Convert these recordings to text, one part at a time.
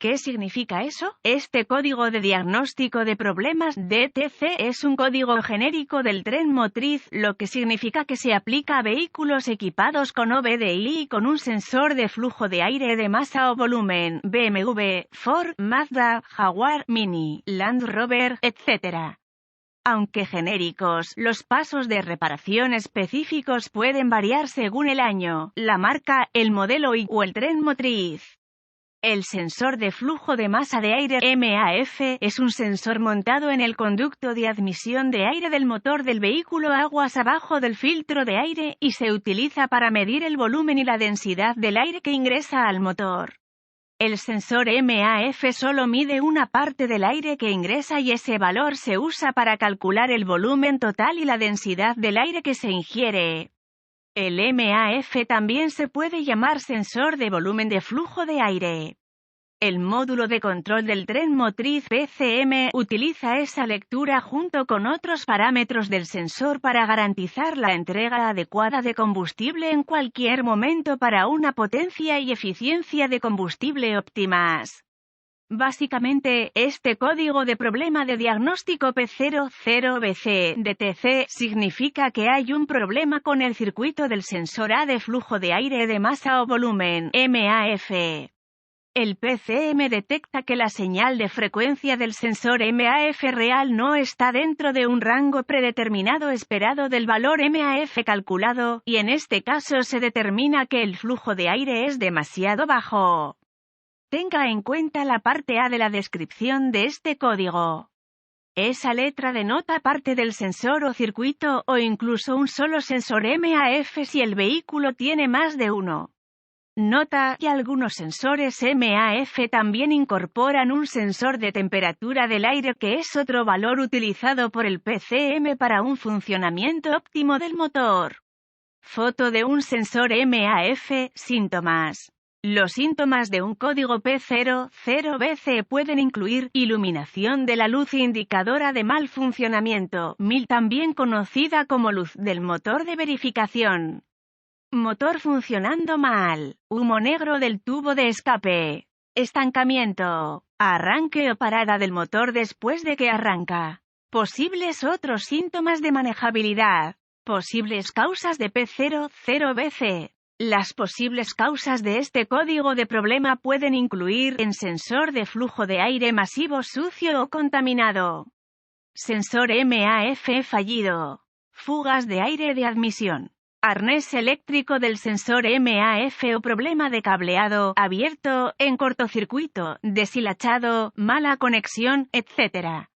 ¿Qué significa eso? Este código de diagnóstico de problemas DTC es un código genérico del tren motriz, lo que significa que se aplica a vehículos equipados con OBDI y con un sensor de flujo de aire de masa o volumen, BMW, Ford, Mazda, Jaguar, Mini, Land Rover, etc. Aunque genéricos, los pasos de reparación específicos pueden variar según el año, la marca, el modelo o el tren motriz. El sensor de flujo de masa de aire MAF es un sensor montado en el conducto de admisión de aire del motor del vehículo aguas abajo del filtro de aire, y se utiliza para medir el volumen y la densidad del aire que ingresa al motor. El sensor MAF solo mide una parte del aire que ingresa y ese valor se usa para calcular el volumen total y la densidad del aire que se ingiere. El MAF también se puede llamar sensor de volumen de flujo de aire. El módulo de control del tren motriz PCM utiliza esa lectura junto con otros parámetros del sensor para garantizar la entrega adecuada de combustible en cualquier momento para una potencia y eficiencia de combustible óptimas. Básicamente, este código de problema de diagnóstico P00BC DTC significa que hay un problema con el circuito del sensor A de flujo de aire de masa o volumen, MAF. El PCM detecta que la señal de frecuencia del sensor MAF real no está dentro de un rango predeterminado esperado del valor MAF calculado, y en este caso se determina que el flujo de aire es demasiado bajo. Tenga en cuenta la parte A de la descripción de este código. Esa letra denota parte del sensor o circuito, o incluso un solo sensor MAF si el vehículo tiene más de uno. Nota que algunos sensores MAF también incorporan un sensor de temperatura del aire, que es otro valor utilizado por el PCM para un funcionamiento óptimo del motor. Foto de un sensor MAF. Síntomas. Los síntomas de un código P00BC pueden incluir iluminación de la luz indicadora de mal funcionamiento, MIL, también conocida como luz del motor de verificación. Motor funcionando mal, humo negro del tubo de escape, estancamiento, arranque o parada del motor después de que arranca. Posibles otros síntomas de manejabilidad. Posibles causas de P00BC. Las posibles causas de este código de problema pueden incluir en sensor de flujo de aire masivo sucio o contaminado. Sensor MAF fallido. Fugas de aire de admisión. Arnés eléctrico del sensor MAF o problema de cableado abierto, en cortocircuito, deshilachado, mala conexión, etc.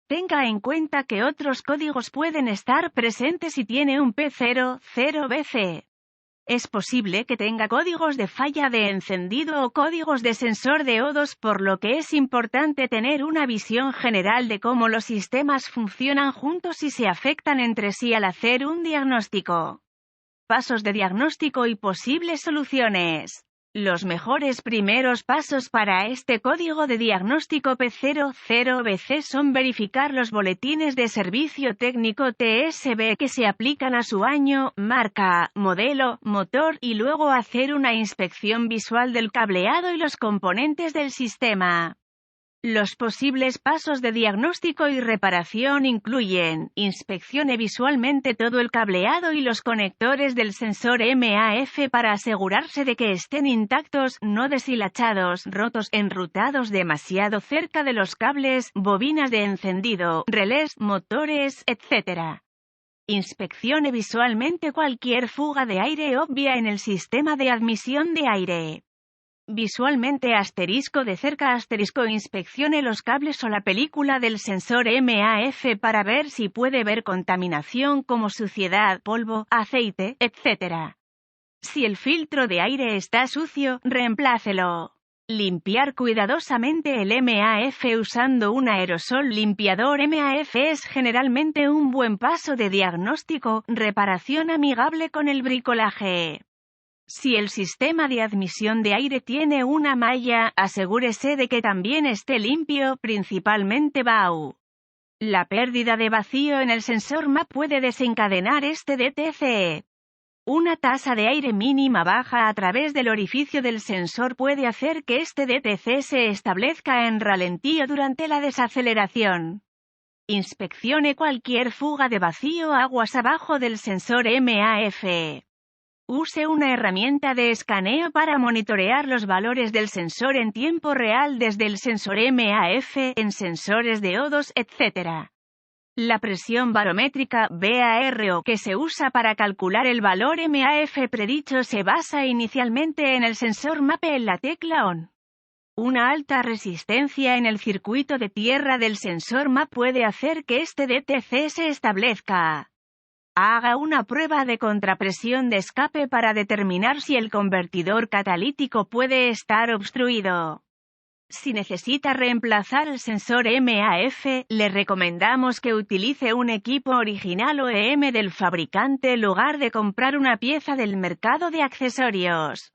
Tenga en cuenta que otros códigos pueden estar presentes si tiene un P00BC. Es posible que tenga códigos de falla de encendido o códigos de sensor de O2, por lo que es importante tener una visión general de cómo los sistemas funcionan juntos y se afectan entre sí al hacer un diagnóstico. Pasos de diagnóstico y posibles soluciones. Los mejores primeros pasos para este código de diagnóstico P00BC son verificar los boletines de servicio técnico TSB que se aplican a su año, marca, modelo, motor, y luego hacer una inspección visual del cableado y los componentes del sistema. Los posibles pasos de diagnóstico y reparación incluyen: inspeccione visualmente todo el cableado y los conectores del sensor MAF para asegurarse de que estén intactos, no deshilachados, rotos, enrutados demasiado cerca de los cables, bobinas de encendido, relés, motores, etc. Inspeccione visualmente cualquier fuga de aire obvia en el sistema de admisión de aire. Visualmente de cerca inspeccione los cables o la película del sensor MAF para ver si puede ver contaminación como suciedad, polvo, aceite, etc. Si el filtro de aire está sucio, reemplácelo. Limpiar cuidadosamente el MAF usando un aerosol limpiador MAF es generalmente un buen paso de diagnóstico. Reparación amigable con el bricolaje. Si el sistema de admisión de aire tiene una malla, asegúrese de que también esté limpio, principalmente BAU. La pérdida de vacío en el sensor MAP puede desencadenar este DTC. Una tasa de aire mínima baja a través del orificio del sensor puede hacer que este DTC se establezca en ralentí o durante la desaceleración. Inspeccione cualquier fuga de vacío aguas abajo del sensor MAF. Use una herramienta de escaneo para monitorear los valores del sensor en tiempo real desde el sensor MAF, en sensores de O2, etc. La presión barométrica, BARO, que se usa para calcular el valor MAF predicho se basa inicialmente en el sensor MAPE en la tecla ON. Una alta resistencia en el circuito de tierra del sensor MAP puede hacer que este DTC se establezca. Haga una prueba de contrapresión de escape para determinar si el convertidor catalítico puede estar obstruido. Si necesita reemplazar el sensor MAF, le recomendamos que utilice un equipo original OEM del fabricante en lugar de comprar una pieza del mercado de accesorios.